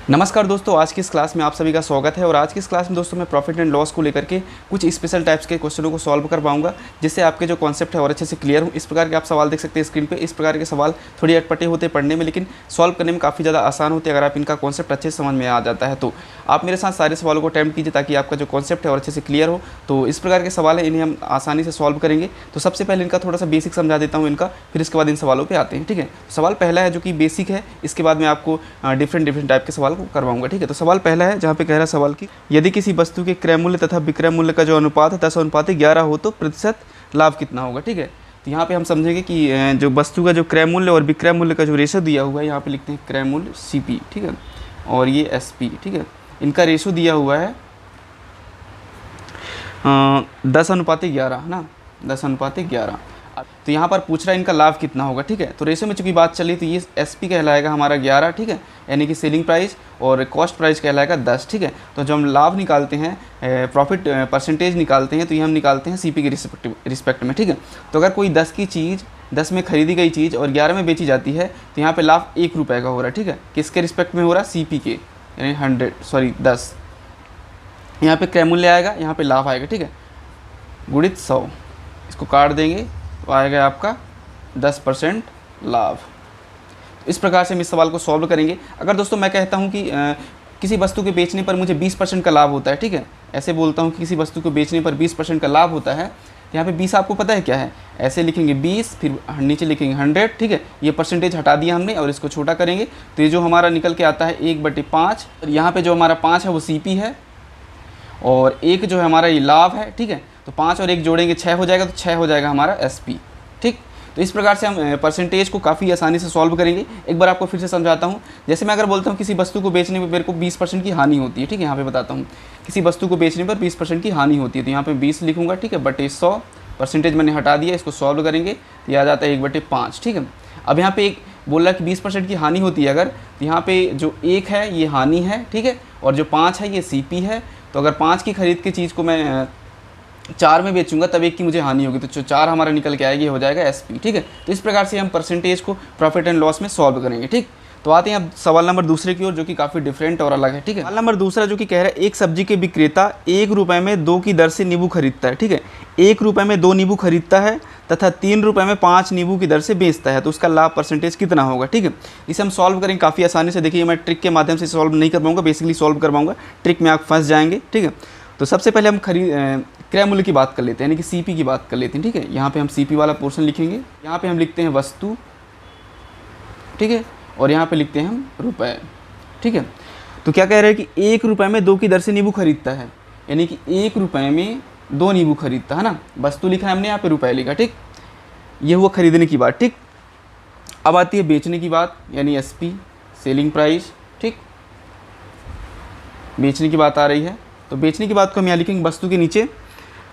नमस्कार दोस्तों, आज की इस क्लास में आप सभी का स्वागत है। और आज की इस क्लास में दोस्तों मैं प्रॉफिट एंड लॉस को लेकर के कुछ स्पेशल टाइप्स के क्वेश्चनों को सॉल्व कर पाऊंगा, जिससे आपके जो कॉन्सेप्ट है और अच्छे से क्लियर हो। इस प्रकार के आप सवाल देख सकते हैं स्क्रीन पे। इस प्रकार के सवाल थोड़ी अटपटे होते हैं पढ़ने में, लेकिन सॉल्व करने में काफ़ी ज़्यादा आसान होते हैं अगर आप इनका कॉन्सेप्ट अच्छे से समझ में आ जाता है। तो आप मेरे साथ सारे सवालों को अटैम्प्ट कीजिए ताकि आपका जो कॉन्सेप्ट है और अच्छे से क्लियर हो। तो इस प्रकार के सवाल है, इन्हें हम आसानी से सॉल्व करेंगे। तो सबसे पहले इनका थोड़ा सा बेसिक समझा देता हूँ इनका, फिर इसके बाद इन सवालों पर आते हैं। ठीक है, सवाल पहला है जो कि बेसिक है, इसके बाद मैं आपको डिफरेंट टाइप के सवाल को करवाऊंगा। ठीक है, तो सवाल पहला है जहाँ पे कह रहा है सवाल की, यदि किसी वस्तु के क्रय मूल्य तथा विक्रय मूल्य का जो अनुपात है 10:11 हो तो प्रतिशत लाभ कितना होगा। ठीक है, तो यहाँ पे हम समझेंगे कि जो वस्तु का जो क्रय मूल्य और विक्रय मूल्य का जो रेशो दिया हुआ है, यहाँ पे लिखते हैं क्रय मूल्य CP, ठीक है, और ये SP, ठीक है, इनका रेशो दिया हुआ है 10:11 है ना, 10:11। तो यहाँ पर पूछ रहा है इनका लाभ कितना होगा। ठीक है, तो रेशो में चूंकि बात चली तो ये SP कहलाएगा हमारा 11, ठीक है, यानी कि सेलिंग प्राइस, और कॉस्ट प्राइस कहलाएगा 10। ठीक है, तो जब हम लाभ निकालते हैं, प्रॉफिट परसेंटेज निकालते हैं, तो ये हम निकालते हैं CP के रिस्पेक्ट में। ठीक है, तो अगर कोई 10 की चीज़ 10 में खरीदी गई चीज़ और 11 में बेची जाती है तो यहाँ पे लाभ 1 रुपये का हो रहा है। ठीक है, किसके रिस्पेक्ट में हो रहा है? CP के, यानी 10। यहाँ पे क्रय मूल्य आएगा, यहाँ पे लाभ आएगा। ठीक है, गुणित 100, इसको काट देंगे तो आएगा आपका 10% लाभ। इस प्रकार से हम इस सवाल को सॉल्व करेंगे। अगर दोस्तों मैं कहता हूं कि किसी वस्तु के बेचने पर मुझे 20% का लाभ होता है, ठीक है, ऐसे बोलता हूं कि किसी वस्तु को बेचने पर 20% का लाभ होता है, तो यहाँ पे 20 आपको पता है क्या है? ऐसे लिखेंगे 20, फिर नीचे लिखेंगे 100, ठीक है, ये परसेंटेज हटा दिया हमने और इसको छोटा करेंगे तो ये जो हमारा निकल के आता है 1/5। और यहाँ पर जो हमारा 5 है वो CP है, और 1 जो है हमारा ये लाभ है। ठीक है, तो 5 और 1 जोड़ेंगे 6 हो जाएगा, तो 6 हो जाएगा हमारा SP। ठीक, तो इस प्रकार से हम परसेंटेज को काफ़ी आसानी से सॉल्व करेंगे। एक बार आपको फिर से समझाता हूँ। जैसे मैं अगर बोलता हूँ किसी वस्तु को बेचने में मेरे को 20% की हानि होती है, ठीक है, यहाँ पे बताता हूँ किसी वस्तु को बेचने पर 20% की हानि होती है, तो यहाँ पे 20 लिखूँगा, ठीक है, बटे 100, परसेंटेज मैंने हटा दिया, इसको सॉल्व करेंगे तो यह आ जाता है 1/5। ठीक है, अब यहाँ पे एक बोल रहा है कि 20% की हानि होती है अगर, तो यहाँ पे जो 1 है ये हानि है, ठीक है, और जो 5 है ये CP है। तो अगर 5 की खरीद की चीज़ को मैं 4 में बेचूंगा तब 1 की मुझे हानि होगी, तो जो 4 हमारा निकल के आएगी हो जाएगा SP। ठीक है, तो इस प्रकार से हम परसेंटेज को प्रॉफिट एंड लॉस में सॉल्व करेंगे। ठीक, तो आते हैं अब सवाल नंबर दूसरे की ओर, जो कि काफ़ी डिफरेंट और अलग है। ठीक है, सवाल नंबर दूसरा जो कि कह रहा है, एक सब्जी के विक्रेता 1 रुपये में 2 की दर से नींबू खरीदता है। ठीक है, 1 रुपये में 2 नींबू खरीदता है तथा 3 रुपये में 5 नींबू की दर से बेचता है, तो उसका लाभ परसेंटेज कितना होगा। ठीक है, इसे हम सॉल्व करेंगे काफ़ी आसानी से। देखिए मैं ट्रिक के माध्यम से सॉल्व नहीं कर पाऊंगा, बेसिकली सॉल्व कर पाऊंगा, ट्रिक में आप फंस जाएंगे। ठीक है, तो सबसे पहले हम क्रय मूल्य की बात कर लेते हैं, यानी कि CP की बात कर लेते हैं। ठीक है, यहाँ पे हम CP वाला पोर्शन लिखेंगे, यहाँ पे हम लिखते हैं वस्तु, ठीक है, और यहाँ पे लिखते हैं हम रुपए। ठीक है, तो क्या कह रहे हैं कि 1 रुपये में 2 की दर से नींबू खरीदता है, यानी कि 1 रुपये में 2 नींबू खरीदता है ना। वस्तु लिखा है हमने, यहाँ पे रुपये लिखा। ठीक, ये हुआ खरीदने की बात। ठीक, अब आती है बेचने की बात, यानी SP, सेलिंग प्राइस। ठीक, बेचने की बात आ रही है, तो बेचने की बात को हम यहाँ लिखेंगे वस्तु के नीचे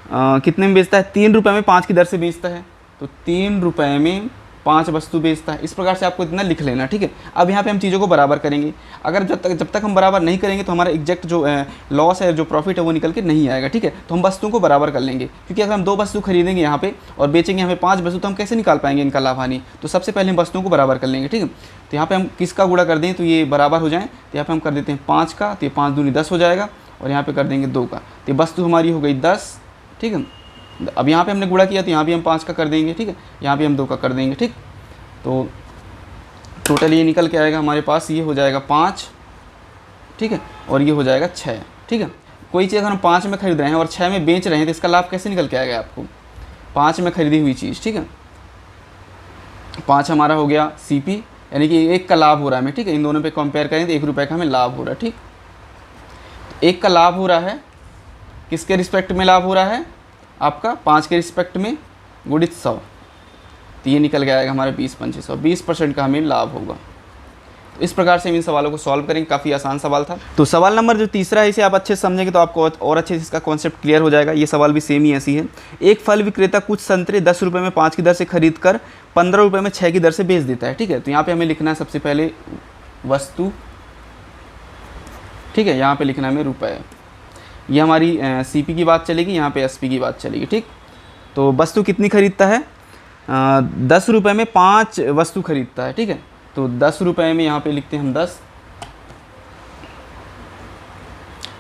कितने में बेचता है? 3 रुपये में 5 की दर से बेचता है, तो 3 रुपये में 5 वस्तु बेचता है। इस प्रकार से आपको इतना लिख लेना। ठीक है, अब यहाँ पे हम चीज़ों को बराबर करेंगे। अगर जब तक हम बराबर नहीं करेंगे तो हमारा एग्जैक्ट जो लॉस है, जो प्रॉफिट है वो निकल के नहीं आएगा। ठीक है, तो हम वस्तुओं को बराबर कर लेंगे, क्योंकि अगर हम 2 वस्तु खरीदेंगे यहाँ पे और बेचेंगे हमें 5 वस्तु, तो हम कैसे निकाल पाएंगे इनका लाभ हानि। तो सबसे पहले हम वस्तुओं को बराबर कर लेंगे। ठीक है, तो यहाँ पे हम किसका गुणा कर दें तो ये बराबर हो जाए, तो यहाँ पे हम कर देते हैं 5 का, तो ये 5 दूनी 10 हो जाएगा, और यहाँ पे कर देंगे 2 का, तो ये वस्तु हमारी हो गई 10। ठीक है, अब यहाँ पे हमने गुणा किया तो यहाँ भी हम 5 का कर देंगे। ठीक है, यहाँ भी हम 2 का कर देंगे। ठीक, तो टोटल ये निकल के आएगा हमारे पास, ये हो जाएगा 5, ठीक है, और ये हो जाएगा 6। ठीक है, कोई चीज़ अगर हम 5 में खरीद रहे हैं और 6 में बेच रहे हैं तो इसका लाभ कैसे निकल के आएगा आपको? 5 में खरीदी हुई चीज़, ठीक है, 5 हमारा हो गया CP, यानी कि 1 का लाभ हो रहा है हमें। ठीक है, इन दोनों पे कंपेयर करें तो 1 रुपये का हमें लाभ हो रहा है। ठीक, 1 का लाभ हो रहा है, किसके रिस्पेक्ट में लाभ हो रहा है? आपका 5 के रिस्पेक्ट में, गुणित 100, तो ये निकल के आएगा हमारे 20/2500, 20% का हमें लाभ होगा। तो इस प्रकार से हम इन सवालों को सॉल्व करेंगे। काफ़ी आसान सवाल था। तो सवाल नंबर जो तीसरा है, इसे आप अच्छे से समझेंगे तो आपको और अच्छे से इसका कॉन्सेप्ट क्लियर हो जाएगा। ये सवाल भी सेम ही ऐसी है। एक फल विक्रेता कुछ संतरे 10 रुपये में 5 की दर से खरीद कर 15 रुपये में 6 की दर से बेच देता है। ठीक है, तो यहाँ पे हमें लिखना है सबसे पहले वस्तु, ठीक है, यहाँ पे लिखना है हमें रुपये। ये हमारी CP की बात चलेगी, यहाँ पे SP की बात चलेगी। ठीक, तो वस्तु कितनी खरीदता है? 10 रुपये में 5 वस्तु खरीदता है। ठीक है, तो 10 रुपये में यहाँ पे लिखते हैं हम 10,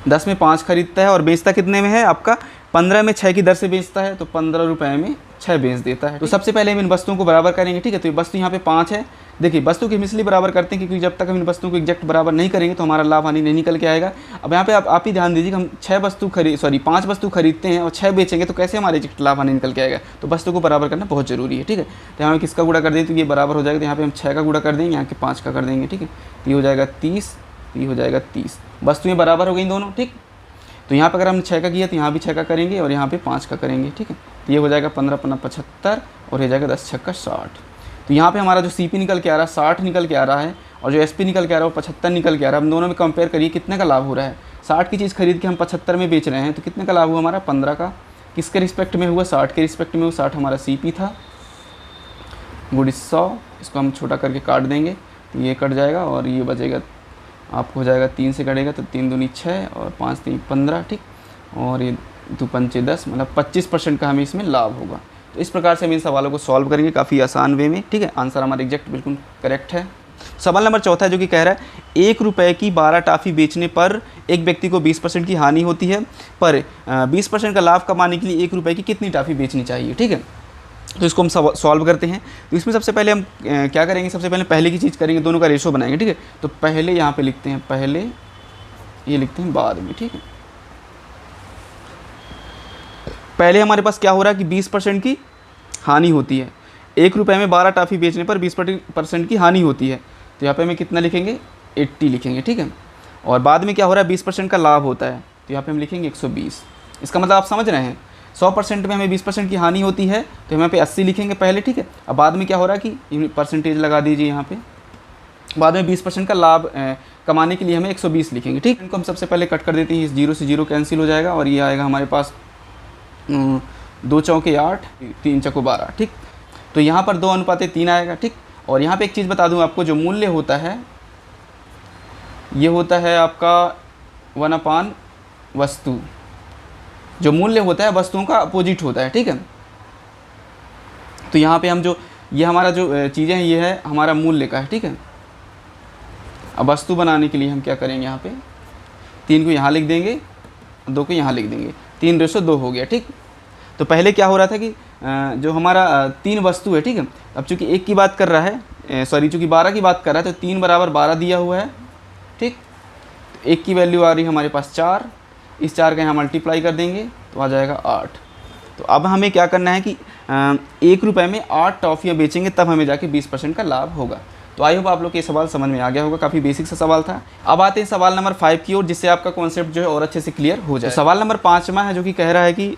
10 में 5 खरीदता है और बेचता कितने में है आपका 15 में 6 की दर से बेचता है, तो 15 रुपये में 6 बेच देता है। तो सबसे पहले हम इन वस्तुओं को बराबर करेंगे, ठीक है। तो ये वस्तु यहाँ पे 5 है। देखिए वस्तु की हम इसलिए बराबर करते हैं क्योंकि जब तक हम इन वस्तुओं को एग्जैक्ट बराबर नहीं करेंगे तो हमारा लाभ हानि नहीं निकल के आएगा। अब यहाँ पे आप ही ध्यान दीजिए कि हम 5 वस्तु खरीदते हैं और 6 बेचेंगे तो कैसे हमारे एग्जैक्ट लाभ हानि निकल के आएगा। तो वस्तु को बराबर करना बहुत जरूरी है, ठीक है। तो यहाँ पे किसका गुणा कर दें तो ये बराबर हो जाएगा। तो यहाँ पे हम 6 का गुणा कर देंगे, यहाँ के 5 का कर देंगे, ठीक है। तो ये हो जाएगा 30, ये हो जाएगा 30। वस्तुएं बराबर हो गई दोनों, ठीक। तो यहाँ पर अगर हम 6 का किया तो यहाँ भी 6 का करेंगे और यहाँ पे 5 का करेंगे, ठीक है। तो ये हो जाएगा 15 पन्ना 75 और ये जाएगा 10 छक्का 60। तो यहाँ पे हमारा जो CP निकल के आ रहा है 60 निकल के आ रहा है और जो SP निकल के आ रहा है वो 75 निकल के आ रहा है। हम दोनों में कंपेयर करिए कितने का लाभ हो रहा है। 60 की चीज़ खरीद के हम 75 में बेच रहे हैं तो कितने का लाभ हुआ हमारा 15 का। किसके रिस्पेक्ट में हुआ 60 के रिस्पेक्ट में हुआ। 60 हमारा CP था गुड 100। इसको हम छोटा करके काट देंगे तो ये कट जाएगा और ये बचेगा आपको हो जाएगा 3 से कटेगा तो 3 दूनी 6 और 5 3 15, ठीक। और ये 2 पंचे 10 मतलब 25% का हमें इसमें लाभ होगा। तो इस प्रकार से हम इन सवालों को सॉल्व करेंगे काफ़ी आसान वे में, ठीक है। आंसर हमारा एग्जैक्ट बिल्कुल करेक्ट है। सवाल नंबर 4 जो कि कह रहा है 1 रुपये की 12 टॉफ़ी बेचने पर एक व्यक्ति को 20% की हानि होती है, पर 20% का लाभ कमाने के लिए 1 रुपये की कितनी टॉफ़ी बेचनी चाहिए, ठीक है। तो इसको हम सॉल्व करते हैं। तो इसमें सबसे पहले हम क्या करेंगे, सबसे पहले की चीज़ करेंगे, दोनों का रेशो बनाएंगे, ठीक है। तो पहले यहाँ पे लिखते हैं पहले, ये लिखते हैं बाद में, ठीक है। पहले हमारे पास क्या हो रहा है कि 20% की हानि होती है। 1 रुपये में 12 टॉफ़ी बेचने पर 20% की हानि होती है। तो यहाँ पे हमें कितना लिखेंगे 80 लिखेंगे, ठीक है। और बाद में क्या हो रहा है 20% का लाभ होता है तो यहाँ पे हम लिखेंगे 120। इसका मतलब आप समझ रहे हैं 100% में हमें 20% की हानि होती है तो हम यहाँ पे 80 लिखेंगे पहले, ठीक है। अब बाद में क्या हो रहा है कि परसेंटेज लगा दीजिए यहाँ पे, बाद में 20% का लाभ कमाने के लिए हमें 120 लिखेंगे, ठीक। इनको हम सबसे पहले कट कर देते हैं, इस 0 से 0 कैंसिल हो जाएगा और ये आएगा हमारे पास 2 चौके 8 3 चौको 12, ठीक। तो यहाँ पर 2:3 आएगा, ठीक। और यहाँ पे एक चीज़ बता दूँ आपको, जो मूल्य होता है ये होता है आपका 1/, वस्तु। जो मूल्य होता है वस्तुओं का अपोजिट होता है, ठीक है। तो यहाँ पे हम जो ये हमारा जो चीज़ें हैं ये है हमारा मूल्य का है, ठीक है। अब वस्तु बनाने के लिए हम क्या करेंगे, यहाँ पे 3 को यहाँ लिख देंगे, 2 को यहाँ लिख देंगे, 3:2 हो गया, ठीक। तो पहले क्या हो रहा था कि जो हमारा 3 वस्तु है, ठीक है। अब चूँकि 1 की बात कर रहा है, चूँकि 12 की बात कर रहा है तो 3 बराबर 12 दिया हुआ है, ठीक। 1 की वैल्यू आ रही है हमारे पास 4, इस 4 का यहाँ मल्टीप्लाई कर देंगे तो आ जाएगा 8। तो अब हमें क्या करना है कि 1 रुपये में 8 टॉफ़ियाँ बेचेंगे तब हमें जाके 20% का लाभ होगा। तो आई होप आप लोग को ये सवाल समझ में आ गया होगा, काफ़ी बेसिक सा सवाल था। अब आते हैं सवाल नंबर 5 की ओर, जिससे आपका कॉन्सेप्ट जो है और अच्छे से क्लियर हो जाए। तो सवाल नंबर 5वां है जो कि कह रहा है कि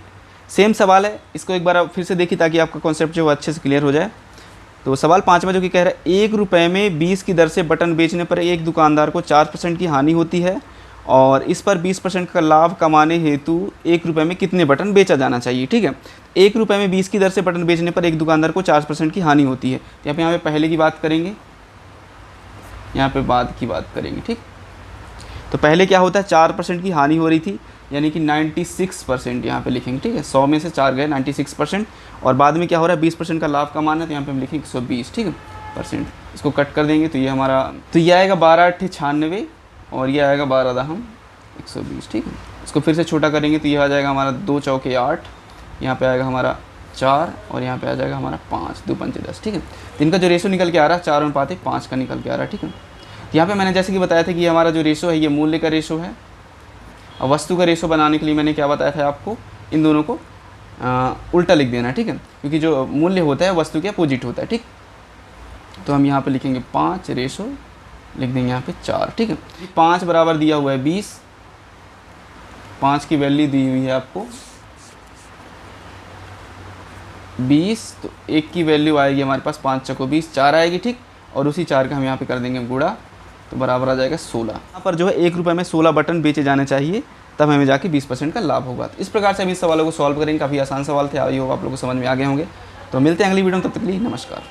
सेम सवाल है, इसको एक बार फिर से देखिए ताकि आपका कॉन्सेप्ट जो है अच्छे से क्लियर हो जाए। तो सवाल 5वां जो कि कह रहा है 1 रुपये में 20 की दर से बटन बेचने पर एक दुकानदार को 4% की हानि होती है और इस पर 20% का लाभ कमाने हेतु 1 रुपये में कितने बटन बेचा जाना चाहिए, ठीक है। 1 रुपये में 20 की दर से बटन बेचने पर एक दुकानदार को 4% की हानि होती है। तो यहाँ पे पहले की बात करेंगे, यहाँ पे बाद की बात करेंगे, ठीक। तो पहले क्या होता है 4% की हानि हो रही थी, यानी कि 96% यहाँ पे लिखेंगे, ठीक है। 100 में से 4 गए 96%। और बाद में क्या हो रहा है 20% का लाभ कमाना है तो यहाँ पे हम लिखेंगे 120, ठीक है %। इसको कट कर देंगे तो ये हमारा, तो ये आएगा 12×8 = 96 और ये आएगा 12×120, ठीक है। इसको फिर से छोटा करेंगे तो ये आ जाएगा हमारा 2 चौके 8, यहाँ पे आएगा हमारा 4 और यहाँ पे आ जाएगा हमारा 5, 2 पंचे 10, ठीक है। तो इनका जो रेशो निकल के आ रहा है 4:5 का निकल के आ रहा है, ठीक है। तो यहाँ पे मैंने जैसे कि बताया था कि ये हमारा जो रेशो है ये मूल्य का रेशो है। और वस्तु का रेशो बनाने के लिए मैंने क्या बताया था आपको, इन दोनों को उल्टा लिख देना, ठीक है, क्योंकि जो मूल्य होता है वस्तु के अपोजिट होता है, ठीक। तो हम यहाँ पे लिखेंगे 5 रेशो लिख देंगे यहाँ पे 4, ठीक है। 5 बराबर दिया हुआ है 20, 5 की वैल्यू दी हुई है आपको 20, तो 1 की वैल्यू आएगी हमारे पास 5 चौको 20, 4 आएगी, ठीक। और उसी 4 का हम यहाँ पे कर देंगे गुणा तो बराबर आ जाएगा 16। यहाँ पर जो है 1 रुपये में 16 बटन बेचे जाने चाहिए तब हमें जाके 20% का लाभ होगा। तो इस प्रकार से हम इस सवालों को सॉल्व करेंगे। काफ़ी आसान सवाल थे, आई होप आप लोगों को समझ में आ गए होंगे। तो मिलते हैं अगली वीडियो में, तब तक के लिए नमस्कार।